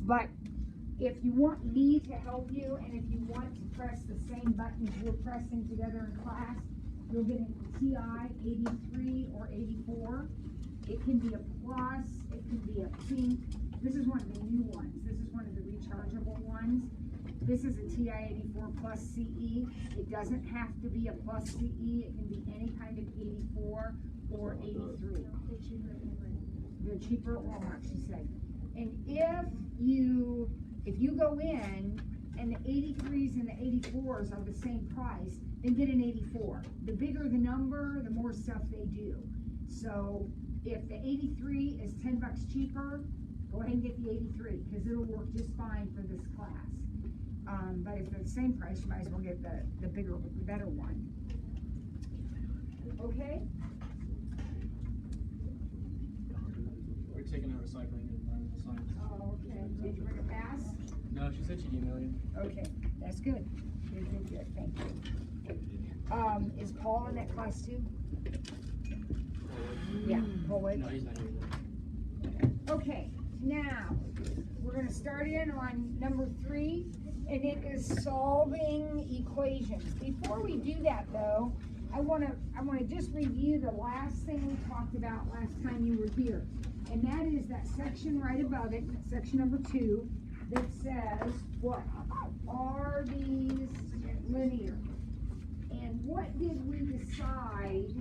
But if you want me to help you, and if you want to press the same buttons we're pressing together in class, you'll get a TI 83 or 84. It can be a plus, it can be a pink. This is one of the new ones. This is one of the rechargeable ones. This is a TI 84 plus CE. It doesn't have to be a plus CE. It can be any kind of 84 or 83. They're cheaper at Walmart, she said. And if you go in and the 83s and the 84s are the same price, then get an 84. The bigger the number, the more stuff they do. So if the 83 is 10 bucks cheaper, go ahead and get the 83 because it'll work just fine for this class. But if they're the same price, you might as well get the bigger, better one. Okay? We're taking out recycling and environmental science. Oh, okay. Did you bring a pass? No, she said she'd email you. Okay, that's good. Good, thank you. Is Paul in that class too? Yeah, Paul. No, he's not here. Okay, now we're going to start in on number 3, and it is solving equations. Before we do that, though, I want to just review the last thing we talked about last time you were here, and that is that section right above it, section number 2, that says what? Are these linear? And what did we decide?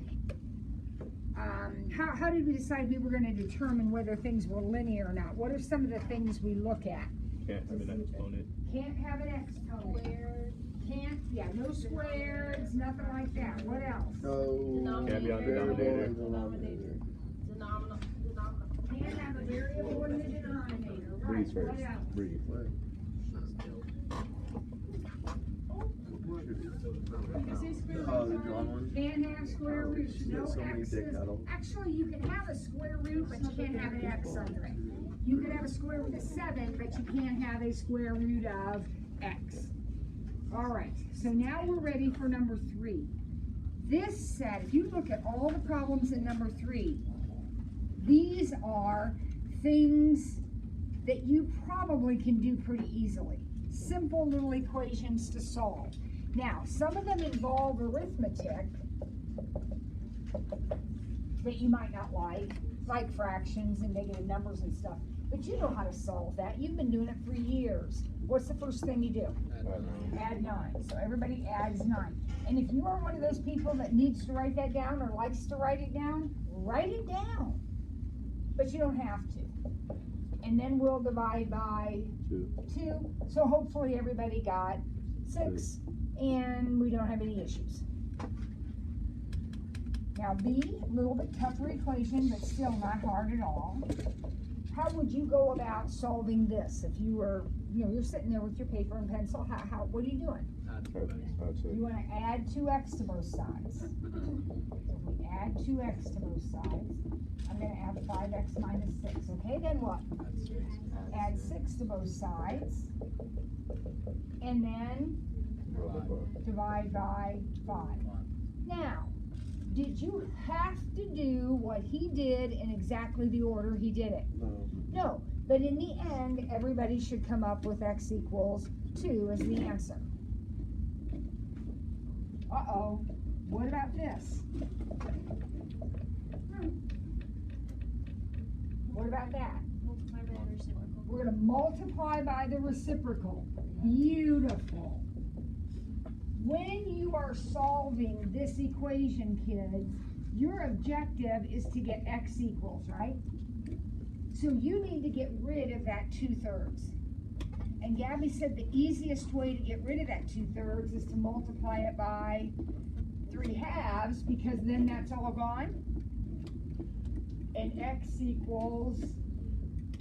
How did we decide we were going to determine whether things were linear or not? What are some of the things we look at? Can't have an exponent. Can't have an exponent. Can't, yeah, no squares, nothing like that. What else? Can't be on denominator. Can't have a variable in the denominator. Right. Breathe What first. else? Breathe. The drawn one? Can't have square roots, no so many x's. dick cuddles. Actually, you can have a square root, but you can't have an x under it. You can have a square root of 7, but you can't have a square root of x. All right, so now we're ready for number 3. This set, if you look at all the problems in number 3, these are things that you probably can do pretty easily. Simple little equations to solve. Now, some of them involve arithmetic that you might not like fractions and negative numbers and stuff. But you know how to solve that. You've been doing it for years. What's the first thing you do? Add 9. So everybody adds 9. And if you are one of those people that needs to write that down or likes to write it down, write it down. But you don't have to. And then we'll divide by 2. So hopefully everybody got 6. And we don't have any issues. Now B, a little bit tougher equation, but still not hard at all. How would you go about solving this? If you were, you're sitting there with your paper and pencil, what are you doing? You want to add 2x to both sides. So if we add 2x to both sides, I'm going to add 5x minus 6. Okay, then what? Add 6 to both sides. And then divide by 5. Now, did you have to do what he did in exactly the order he did it? No, but in the end, everybody should come up with x equals 2 as the answer. Uh-oh, what about this? What about that? Multiply by the reciprocal. We're going to multiply by the reciprocal. Beautiful. When you are solving this equation, kids, your objective is to get x equals, right? So you need to get rid of that 2/3. And Gabby said the easiest way to get rid of that 2/3 is to multiply it by 3/2, because then that's all gone. And x equals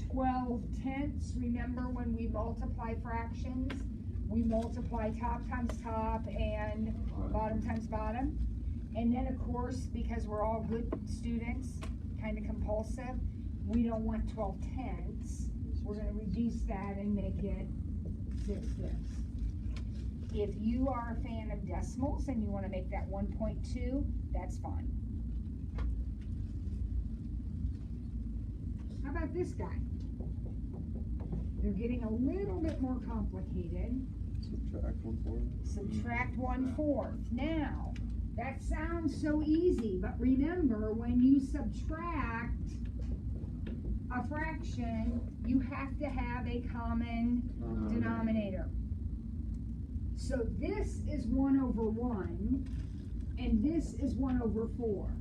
12/10. Remember when we multiply fractions? We multiply top times top and bottom times bottom. And then, of course, because we're all good students, kind of compulsive, we don't want 12/10. We're going to reduce that and make it 6/5. If you are a fan of decimals and you want to make that 1.2, that's fine. How about this guy? The getting a little bit more complicated. Subtract 1/4. Subtract 1/4. Now, that sounds so easy, but remember, when you subtract a fraction, you have to have a common denominator. So this is 1/1, and this is 1/4.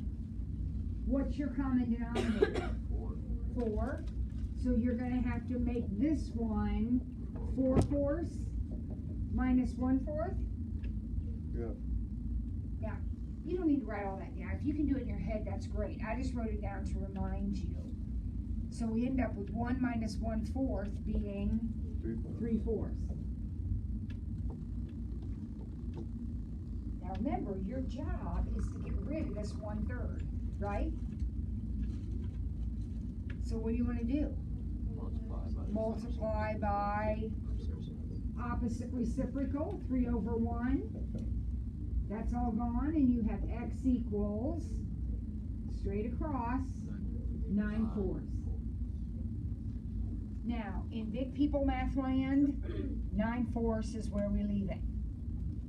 What's your common denominator? 4. So you're going to have to make this one 4/4 minus 1/4. Yeah. Now, you don't need to write all that down. If you can do it in your head, that's great. I just wrote it down to remind you. So we end up with 1 minus 1/4 being 3/4. Now remember, your job is to get rid of this 1/3, right? So what do you want to do? Multiply by opposite reciprocal, 3/1. That's all gone, and you have x equals, straight across, 9/4. Now, in big people math land, 9/4 is where we leave it.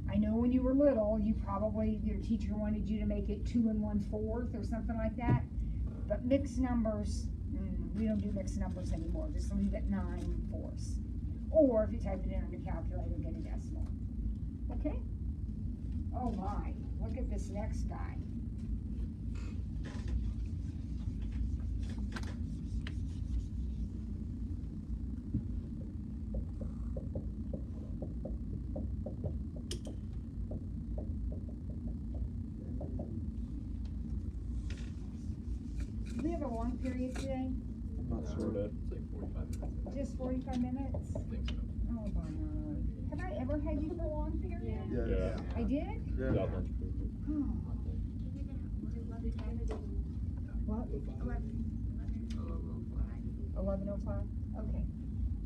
I know when you were little, your teacher wanted you to make it 2 1/4 or something like that, but mixed numbers, we don't do mixed numbers anymore, just leave it 9/4. Or if you type it in on your calculator, get a decimal. Okay? Oh my, look at this next guy. Do we have a long period today? I'm not sure. It's like 45 minutes. Just 45 minutes? I think so. Oh, Barnard. Have I ever had you for a long period? Yeah. I did? Yeah. Without lunch break. Oh. What? 11:05? Okay.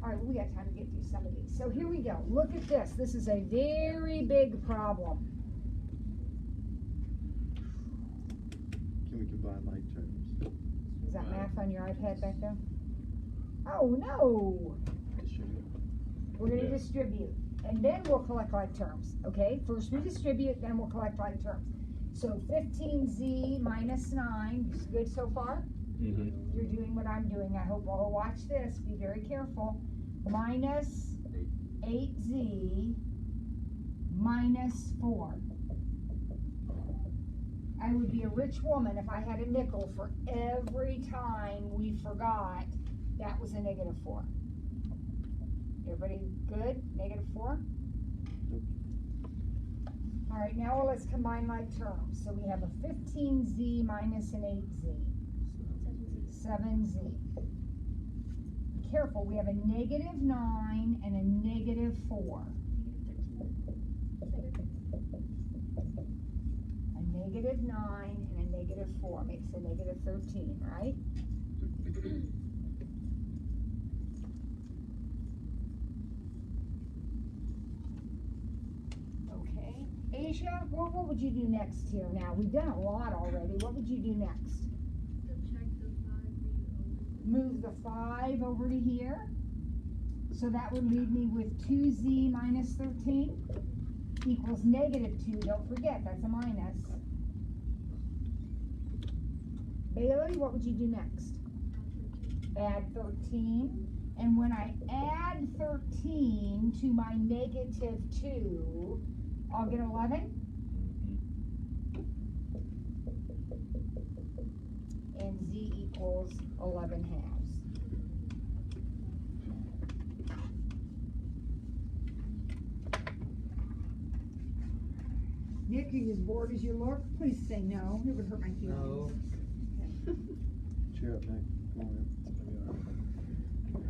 All right, we got time to get through some of these. So here we go. Look at this. This is a very big problem. Can we combine like terms? Is that math on your iPad back there? Oh, no. We're going to distribute. And then we'll collect like terms. Okay? First we distribute, then we'll collect like terms. So 15z minus 9. Is good so far? Mm-hmm. You're doing what I'm doing. I hope all watch this. Be very careful. Minus 8z minus 4. I would be a rich woman if I had a nickel for every time we forgot that was a -4. Everybody good? -4? All right, now let's combine like terms. So we have a 15z minus an 8z. 7z. Be careful, we have a -9 and a -4. A -9 and a -4 makes a -13, right? Okay. Asia, what would you do next here now? We've done a lot already. What would you do next? Move the 5 over to here. So that would leave me with 2z minus 13 equals -2. Don't forget, that's a minus. Bailey, what would you do next? Add 13. And when I add 13 to my -2, I'll get 11. And z equals 11/2. Nick, are you as bored as you look? Please say no. It would hurt my feelings. No. Cheer up, Nick. Come on, man. It's gonna be alright.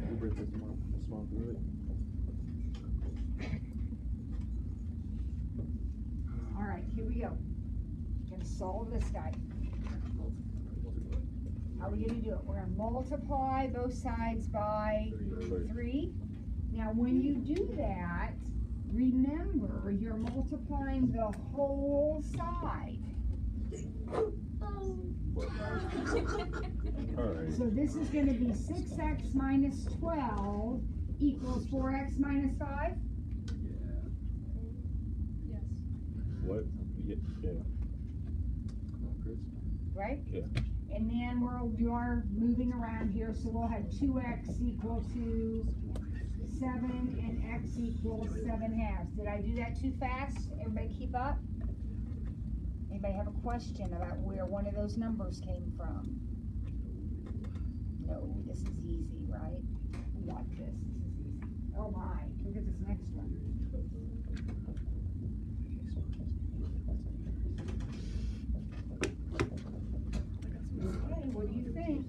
Your birthday's tomorrow. We'll smile through it. All right, here we go. Gonna solve this guy. How are we gonna do it? We're gonna multiply both sides by 3. Now, when you do that, remember you're multiplying the whole side. Alright. So this is gonna be 6x minus 12 equals 4x minus 5? Yes. What? Yeah. Right? Yeah. And then we are moving around here, so we'll have 2x equal to 7 and x equals 7/2. Did I do that too fast? Everybody keep up? Anybody have a question about where one of those numbers came from? No, this is easy, right? We got this. This is easy. Oh my, look at this next one. Okay, what do you think?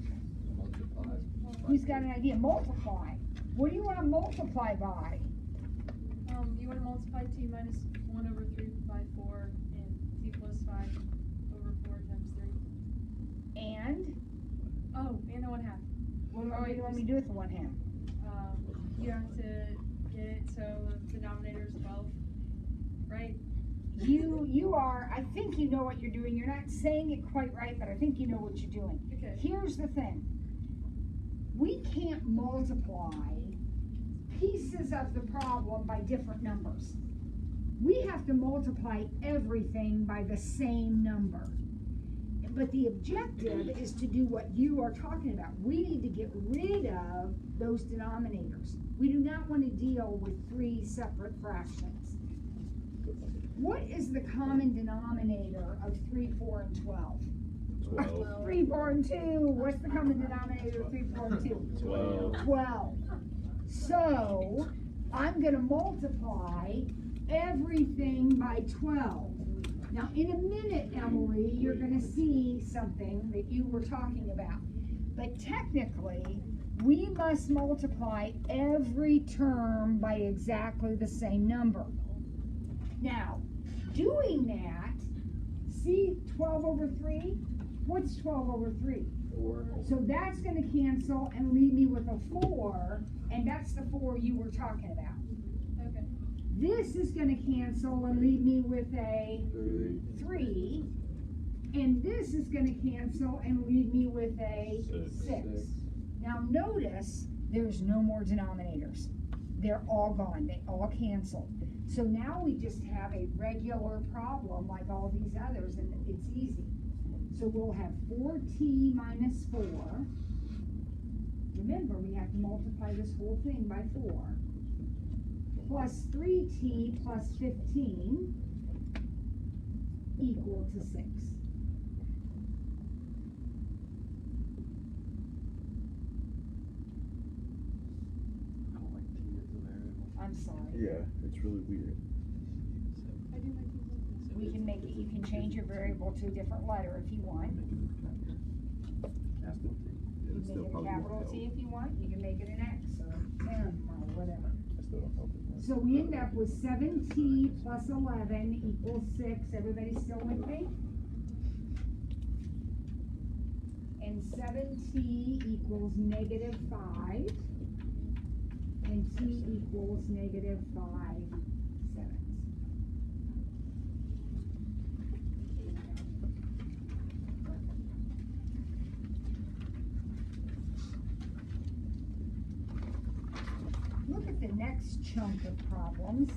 Who's got an idea? Multiply. What do you want to multiply by? You want to multiply t minus 1 over 3 by 4 and t plus 5 over 4 times 3. And? Oh, and the 1/2. What do you want me to do with the 1/2? You have to get it so the denominator is 12, right? You are, I think you know what you're doing. You're not saying it quite right, but I think you know what you're doing. Okay. Here's the thing. We can't multiply pieces of the problem by different numbers. We have to multiply everything by the same number. But the objective is to do what you are talking about. We need to get rid of those denominators. We do not want to deal with 3 separate fractions. What is the common denominator of 3, 4, and 12? 12. 3, 4, and 2. What's the common denominator of 3, 4, and 2? 12. 12. So, I'm going to multiply everything by 12. Now, in a minute, Emily, you're going to see something that you were talking about. But technically, we must multiply every term by exactly the same number. Now, doing that, see 12 over 3? What's 12 over 3? 4. So that's going to cancel and leave me with a 4, and that's the 4 you were talking about. Okay. This is going to cancel and leave me with a 3, and this is going to cancel and leave me with a 6. Now notice there's no more denominators. They're all gone. They all canceled. So now we just have a regular problem like all these others, and it's easy. So we'll have 4t minus 4. Remember, we have to multiply this whole thing by 4. Plus 3t plus 15 equal to 6. I don't like T as a variable. I'm sorry. Yeah, it's really weird. I do my t plus. We can make it, you can change your variable to a different letter if you want. Capital T. Yeah, You it's can still make it a probably capital won't T help. if you want. You can make it an X or M or whatever. It still don't help as much. So we end up with 7t plus 11 equals 6. Everybody still with me? And 7t equals negative 5. And t equals negative 5 sevenths. Look at the next chunk of problems.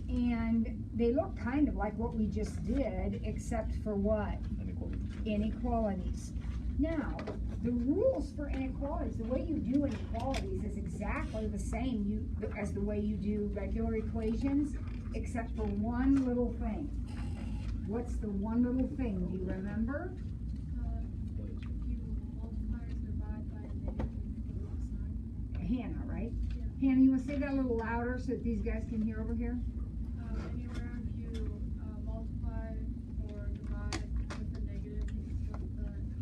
And they look kind of like what we just did, except for what? Inequality. Inequalities. Now, the rules for inequalities, the way you do inequalities is exactly the same as the way you do regular equations, except for one little thing. What's the one little thing? Do you remember? If you multiply or divide by a negative sign. Hannah, right? Yeah. Hannah, you want to say that a little louder so that these guys can hear over here? Anywhere if you multiply or divide with a negative, you can put the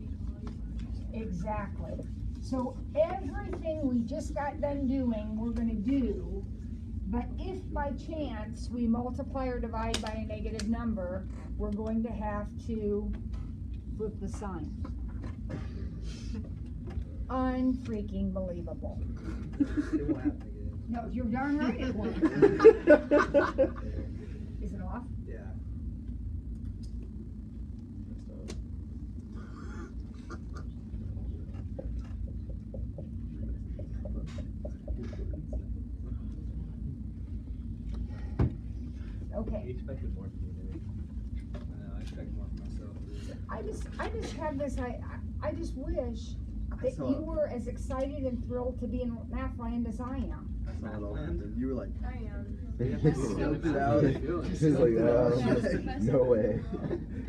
inequality sign. Exactly. So everything we just got done doing, we're going to do, but if by chance we multiply or divide by a negative number, we're going to have to flip the sign. Unfreaking believable. It won't happen again. No, you're darn right it won't. Is it off? Yeah. expected more from you, maybe. I know, I expect more from myself. I just have this, I just wish that you were as excited and thrilled to be in Mathland as I am. That's not at all. You were like, I am. scoped it out. She's like, no way.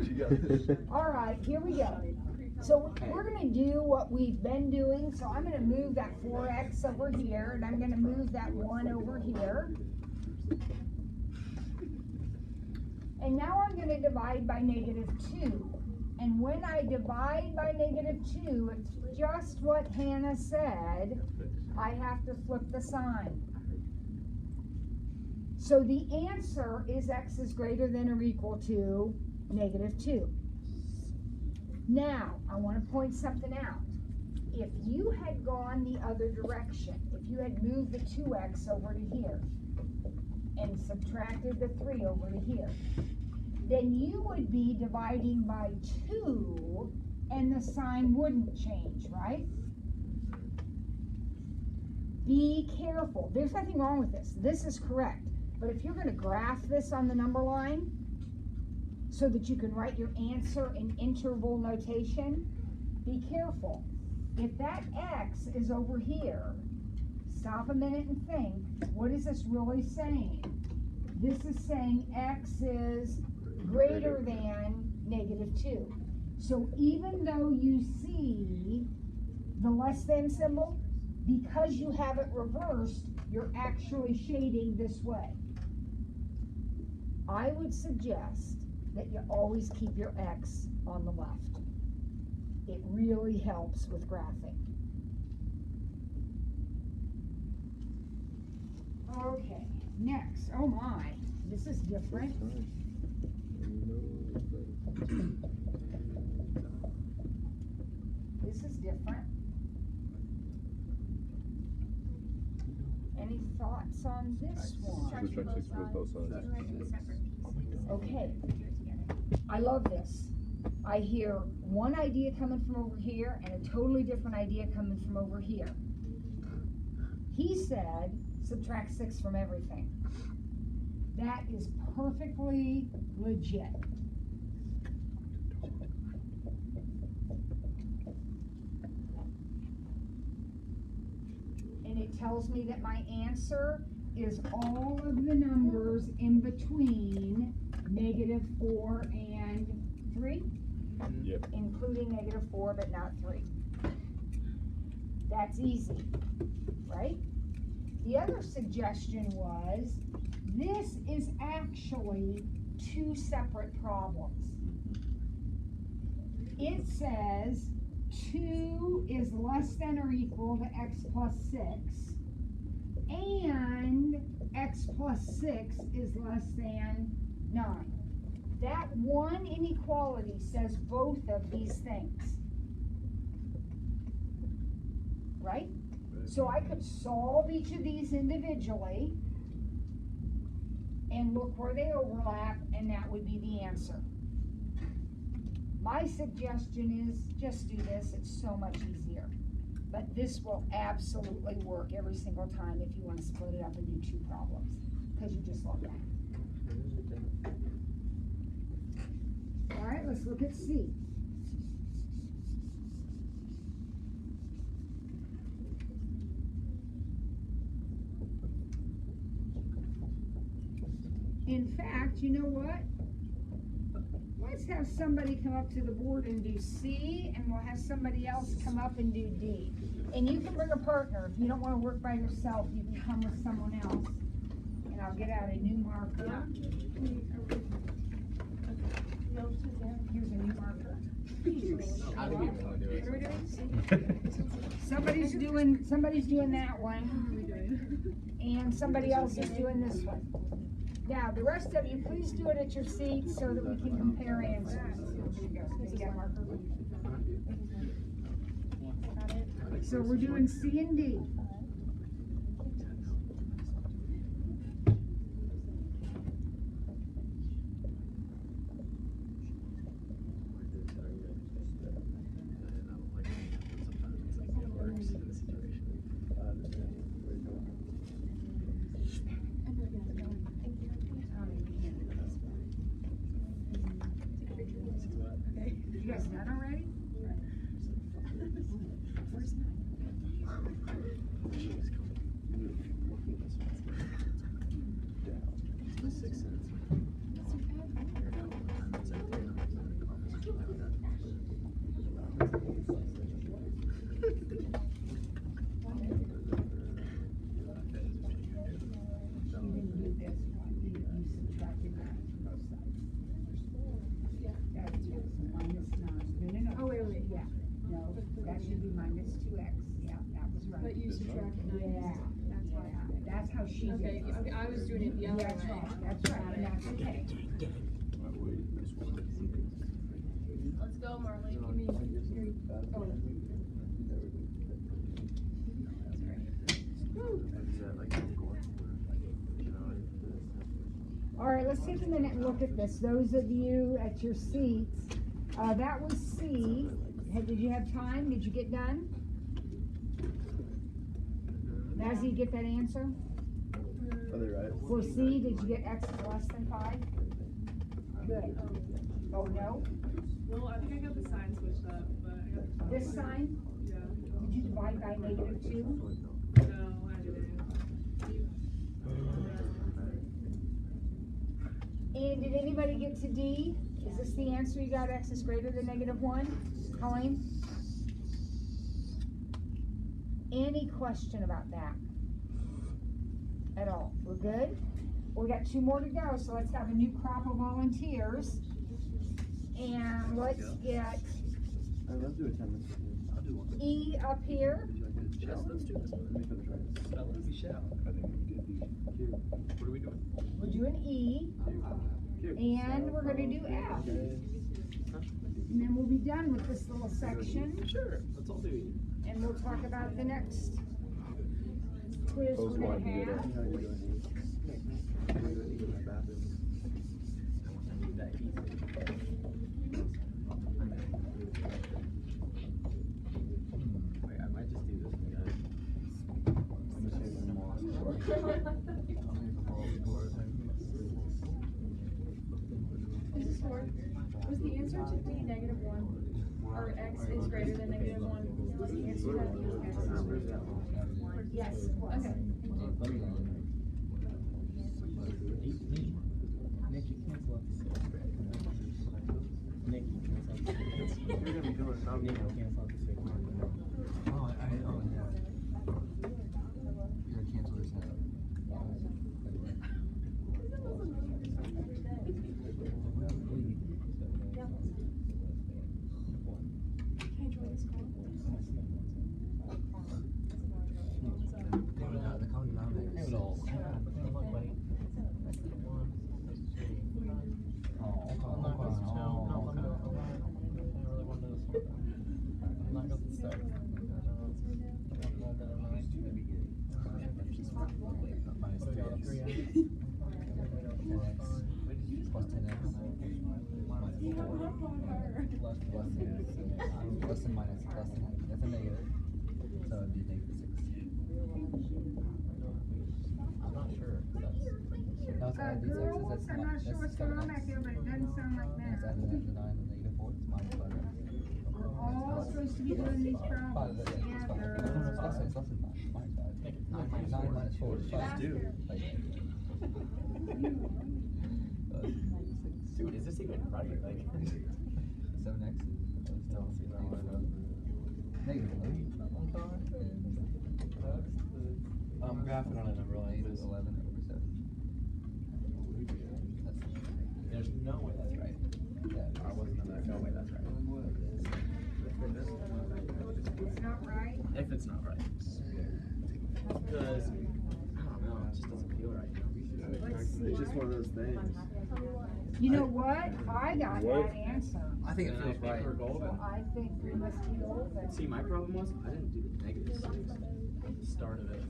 She got this. All right, here we go. So we're gonna do what we've been doing. So I'm gonna move that 4x over here, and I'm gonna move that 1 over here. And now I'm gonna divide by -2. And when I divide by -2, it's just what Hannah said. I have to flip the sign. So the answer is x is greater than or equal to -2. Now, I want to point something out. If you had gone the other direction, if you had moved the 2x over to here and subtracted the 3 over to here, then you would be dividing by 2 and the sign wouldn't change, right? Be careful. There's nothing wrong with this. This is correct. But if you're going to graph this on the number line so that you can write your answer in interval notation, be careful. If that x is over here, stop a minute and think, what is this really saying? This is saying x is greater than -2. So even though you see the less than symbol, because you have it reversed, you're actually shading this way. I would suggest that you always keep your x on the left. It really helps with graphing. Okay, next. Oh my, this is different. This is different. Any thoughts on this one? Subtract 6 equals both sides. Okay, I love this. I hear one idea coming from over here and a totally different idea coming from over here. He said, subtract 6 from everything. That is perfectly legit. And it tells me that my answer is all of the numbers in between -4 and 3, Yep. including -4 but not 3. That's easy, right? The other suggestion was, this is actually 2 separate problems. It says 2 is less than or equal to x plus 6, and x plus 6 is less than 9. That one inequality says both of these things. Right? So I could solve each of these individually and look where they overlap, and that would be the answer. My suggestion is just do this. It's so much easier. But this will absolutely work every single time if you want to split it up and do 2 problems, because you just love that. All right, let's look at C. In fact, you know what? Let's have somebody come up to the board and do C, and we'll have somebody else come up and do D. And you can bring a partner. If you don't want to work by yourself, you can come with someone else. And I'll get out a new marker. Here's a new marker. How do we want to do What are we it? doing? Somebody's doing that one, and somebody else is doing this one. Now, the rest of you, please do it at your seat so that we can compare answers. There you go. You got a marker? So we're doing C and D. subtracted 9. Yeah. That's how I have it. That's how she did Okay, it. okay, I was doing it the other That's way. right, that's right, and that's okay. Let's go, Marley. Give me your, oh, All right, let's take a minute and look at this. Those of you at your seats, that was C. Did you have time? Did you get done? Nazzy, you get that answer? Are they right? For C, did you get X is less than 5? Good. Oh, no? Well, I think I got the sign switched up, but I got the This sign? Yeah. Did you divide by -2? No, I didn't. And did anybody get to D? Is this the answer you got? X is greater than -1? Colleen? Any question about that? At all? We're good? We got 2 more to go, so let's have a new crop of volunteers. And let's get Let's do a 10 minutes. I'll do one. E up here. Yes, let's do this one. Let me finish writing. Fellas, we shall. I think we did these. What are we doing? We're doing E. And we're gonna do F. And then we'll be done with this little section. Sure, let's all do it. And we'll talk about the next quiz we're gonna have. You know you're doing these. You're doing these in the bathroom. I need that easy. Wait, I might just do this one, guys. I'm just saying I'm lost. Is this 4? Was the answer to D -1? Or X is greater than -1? Was the answer to that X is greater than 1? Yes, it was. Okay. Nick, you cancel out the 6. Nick, you cancel out the 6. You're gonna be doing it now. Nick, you cancel out the 6. Oh, yeah. You're gonna cancel this now. Can I join this call? Less than minus, less than, that's a negative. So it'd be -6. I'm not sure. Girls, I'm not sure what's going on back there, but it doesn't sound like It's that. added the 9 and -4, it's minus 5. We're all supposed to be doing these problems It's together. less than 5, minus 5. 9 minus 4 is 5. Dude, is this even right? Like, 7x is still negative 11. I'm graphing on a number line. Is 11 over 7. There's no way that's right. Yeah, I wasn't in that. No way that's right. It's not right. If it's not right. Because, I don't know, it just doesn't feel right. Let's see. It's just one of those things. You know what? I got that answer. I think it feels right. So I think we must be open. See, my problem was, I didn't do the -6 at the start of it.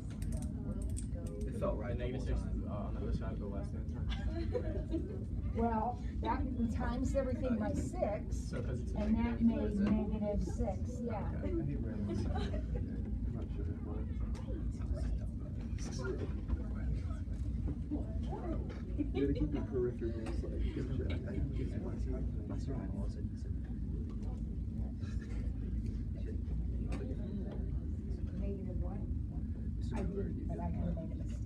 It felt right. The -6 is on the other side of the left hand turn. Well, that times everything by 6, So, because it's and that made -6, yeah. I hate randomness. I'm not sure why. You gotta keep your peripherals like That's right. -1? I did, but I kind of made a mistake.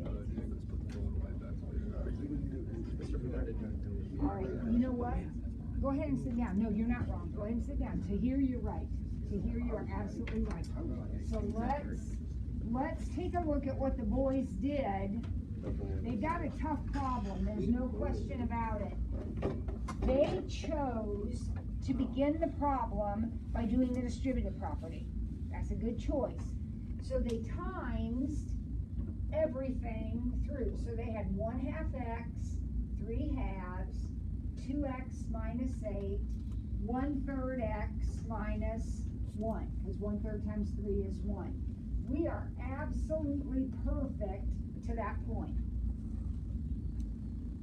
All right, you know what? Go ahead and sit down. No, you're not wrong. Go ahead and sit down. To hear, you're right. To hear, you are absolutely right. So let's take a look at what the boys did. They've got a tough problem. There's no question about it. They chose to begin the problem by doing the distributive property. That's a good choice. So they timesed everything through. So they had 1/2 x, 3/2, 2x minus 8, 1/3 x minus 1, because 1/3 times 3 is 1. We are absolutely perfect to that point.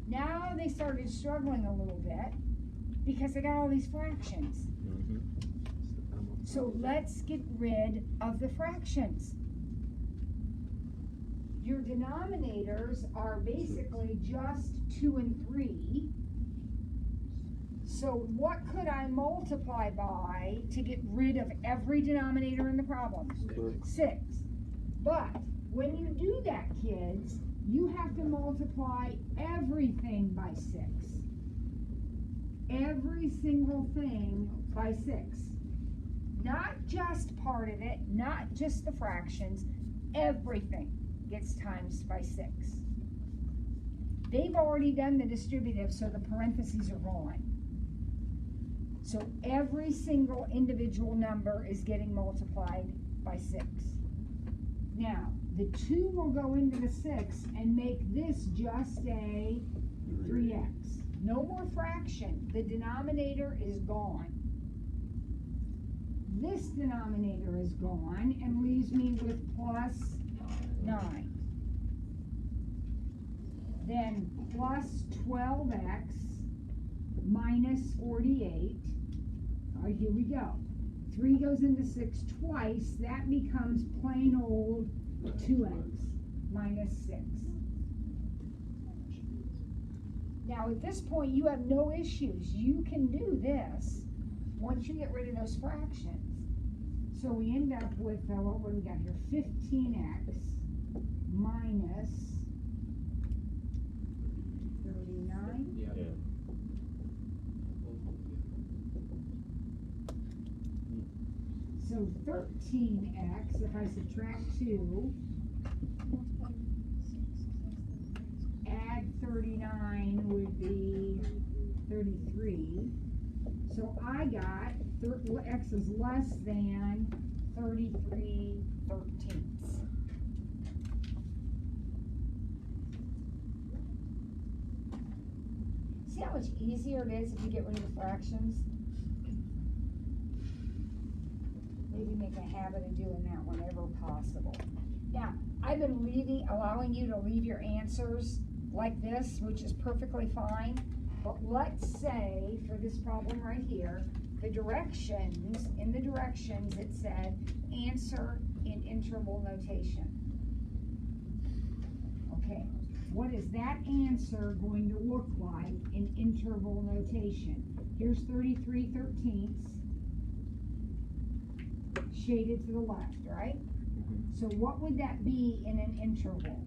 Now they started struggling a little bit because they got all these fractions. So let's get rid of the fractions. Your denominators are basically just 2 and 3. So what could I multiply by to get rid of every denominator in the problem? 6. But when you do that, kids, you have to multiply everything by 6. Every single thing by 6. Not just part of it, not just the fractions, everything gets times by 6. They've already done the distributive, so the parentheses are gone. So every single individual number is getting multiplied by 6. Now, the 2 will go into the 6 and make this just a 3x. No more fraction. The denominator is gone. This denominator is gone and leaves me with plus 9. Then plus 12x minus 48. All right, here we go. 3 goes into 6 twice. That becomes plain old 2x minus 6. Now at this point you have no issues. You can do this once you get rid of those fractions. So we end up with, what do we got here? 15x minus 39. Yeah. So 13x, if I subtract 2, add 39 would be 33. So I got x is less than 33/13. See how much easier it is if you get rid of the fractions? Maybe make a habit of doing that whenever possible. Now, I've been allowing you to leave your answers like this, which is perfectly fine. But let's say, for this problem right here, in the directions it said, answer in interval notation. Okay, what is that answer going to look like in interval notation? Here's 33/13, shaded to the left, right? So what would that be in an interval?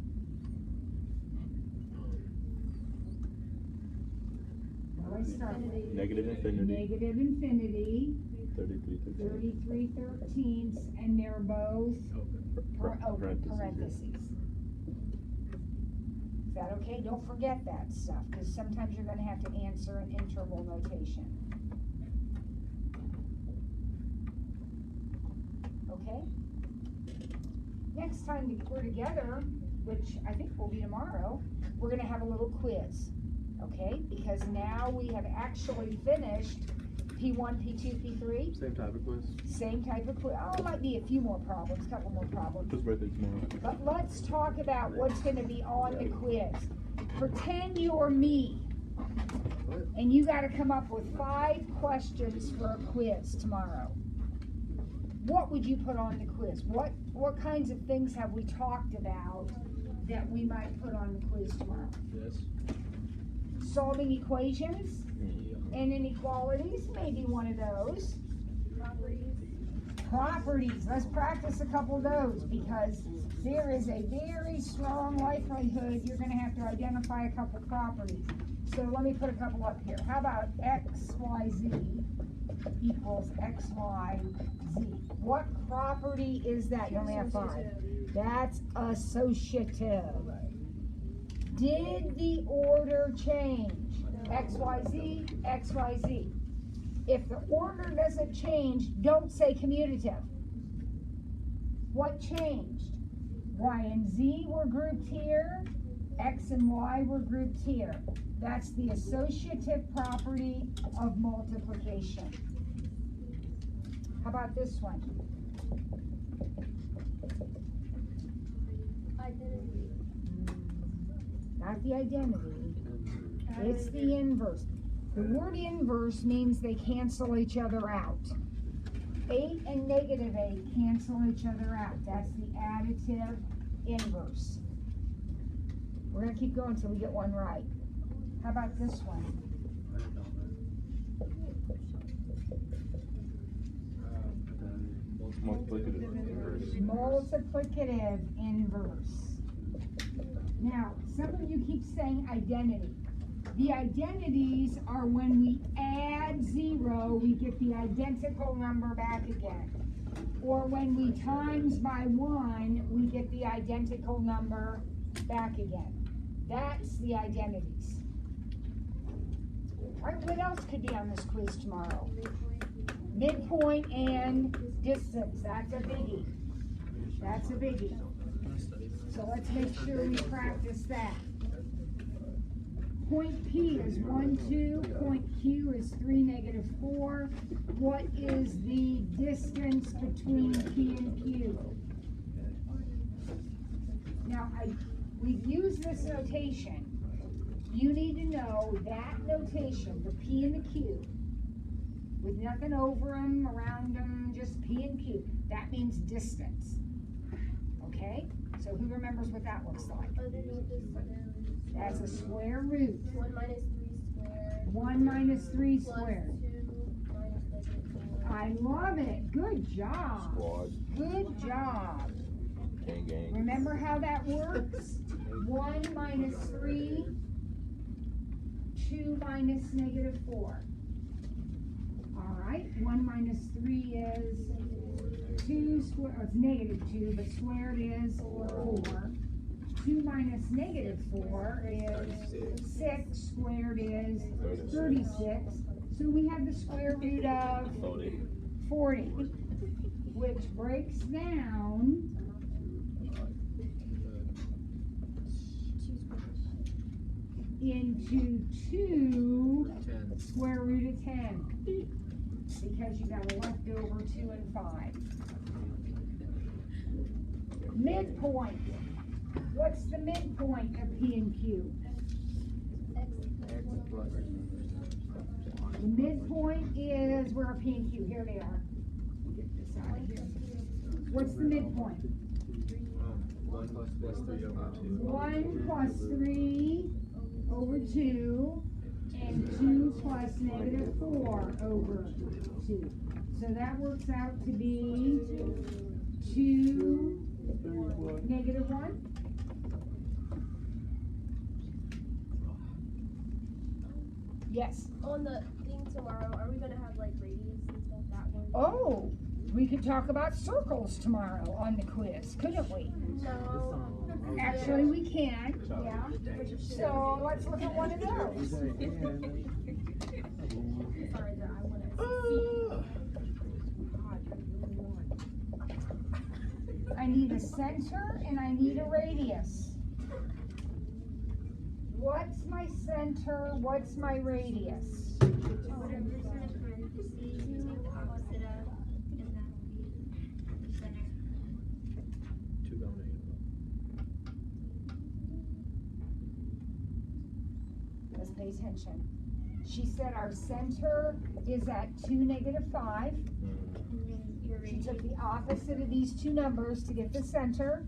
Well, I start with Negative infinity. negative infinity, 33/13. and they're both open Parentheses. parentheses. Is that okay? Don't forget that stuff, because sometimes you're going to have to answer in interval notation. Okay? Next time we're together, which I think will be tomorrow, we're going to have a little quiz. Okay? Because now we have actually finished P1, P2, P3. Same type of quiz. Same type of quiz. Oh, it might be a few more problems, a couple more problems. His birthday tomorrow. But let's talk about what's going to be on the quiz. Pretend you're me. And you got to come up with 5 questions for a quiz tomorrow. What would you put on the quiz? What kinds of things have we talked about that we might put on the quiz tomorrow? This. Solving equations and inequalities, maybe one of those. Properties. Let's practice a couple of those, because there is a very strong likelihood you're going to have to identify a couple properties. So let me put a couple up here. How about XYZ equals XYZ? What property is that? You only have 5. That's associative. Did the order change? XYZ, XYZ. If the order doesn't change, don't say commutative. What changed? Y and Z were grouped here, X and Y were grouped here. That's the associative property of multiplication. How about this one? Identity. Not the identity, it's the inverse. The word inverse means they cancel each other out. 8 and negative 8 cancel each other out. That's the additive inverse. We're going to keep going until we get one right. How about this one? Multiplicative inverse. Multiplicative inverse. Now, some of you keep saying identity. The identities are when we add 0, we get the identical number back again. Or when we times by 1, we get the identical number back again. That's the identities. All right, what else could be on this quiz tomorrow? Midpoint and distance. That's a biggie. That's a biggie. So let's make sure we practice that. Point P is 1, 2. Point Q is 3, negative 4. What is the distance between P and Q? Now, we've used this notation. You need to know that notation, the P and the Q, with nothing over them, around them, just P and Q. That means distance. Okay? So who remembers what that looks like? Underneath the square root. That's a square root. 1 minus 3 squared. 1 minus 3 Plus squared. 2 minus negative 4. I love it. Good job. Squad. Good job. Gang gang. Remember how that works? 1 minus 3, 2 minus negative 4. All right, 1 minus 3 is 2 squared, it's negative 2, but squared is 4. 2 minus negative 4 is 6, squared is 36. So we have the square root of 40, which breaks down into 2 square root of 10, because you got a leftover 2 and 5. Midpoint. What's the midpoint of P and Q? The midpoint is where are P and Q? Here they are. Get this out of here. What's the midpoint? 1 plus 3 over 2. 1 plus 3 over 2, and 2 plus negative 4 over 2. So that works out to be 2 negative 1. Yes. On the thing tomorrow, are we gonna have like radius and stuff? That one? Oh, we could talk about circles tomorrow on the quiz, couldn't we? No. Actually, we can, yeah. So let's look at one of those. Sorry, that I wanna see. I need a center and I need a radius. What's my center? What's my radius? Whatever's in the parentheses, take the opposite of, and that will be the center. 2 going Let's pay attention. She said our center is at 2, negative 5. Your She radius. took the opposite of these two numbers to get the center.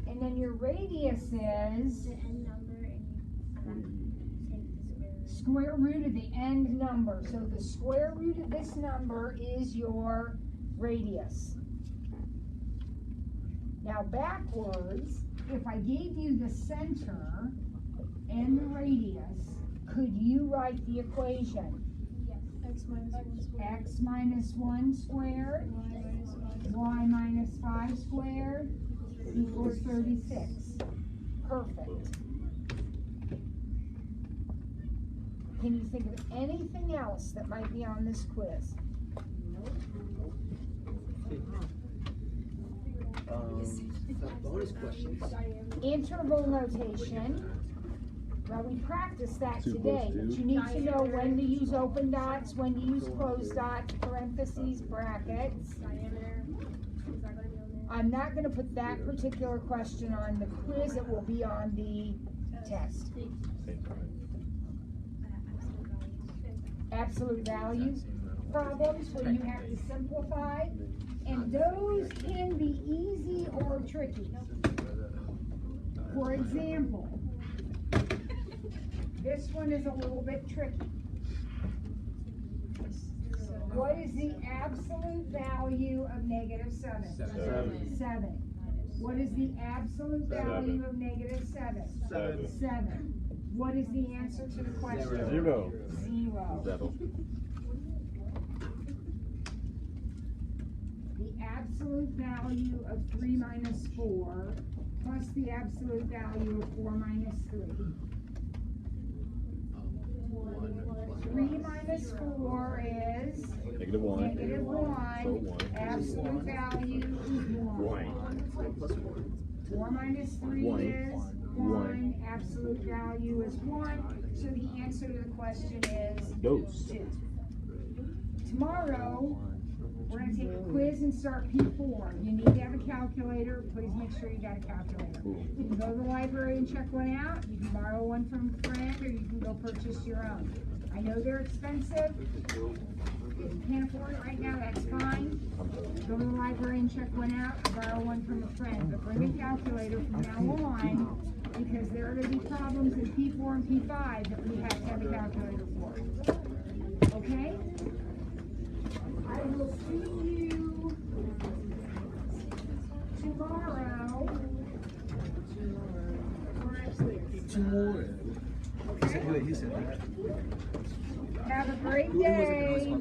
And then your radius is The end number, and you take the square root of the end number. So the square root of this number is your radius. Now backwards, if I gave you the center and the radius, could you write the equation? X minus 1 squared. X minus 1 squared, Y minus 5. y minus 5 squared equals 36. Perfect. Can you think of anything else that might be on this quiz? Bonus questions. Interval notation. Well, we practiced that 2 today, plus but 2. you need to know when to use open dots, when to use closed dots, parentheses, brackets. Diameter, is that gonna be on there? I'm not gonna put that particular question on the quiz, it will be on the test. Absolute value problems where you have to simplify, and those can be easy or tricky. For example, this one is a little bit tricky. What is the absolute value of -7? 7. What is the absolute value of -7? 7. What is the answer to the question? 0. 0. The absolute value of 3 minus 4 plus the absolute value of 4 minus 3. 3 minus 4 is -1. -1. So 1. Absolute value is 1. 4 minus 3 1. is 1. Absolute value is 1. So the answer to the question is Dose. 2. Tomorrow, we're going to take a quiz and start P4. You need to have a calculator. Please make sure you got a calculator. You can go to the library and check one out. You can borrow one from a friend, or you can go purchase your own. I know they're expensive. If you can't afford it right now, that's fine. Go to the library and check one out, or borrow one from a friend. But bring a calculator from now on, because there are going to be problems in P4 and P5 that we have to have a calculator for. Okay? I will see you tomorrow for a quiz. Tomorrow. Okay? He said that. Have a great day.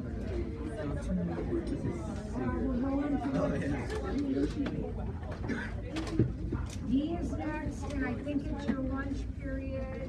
We're going to D is next, and I think it's your lunch period.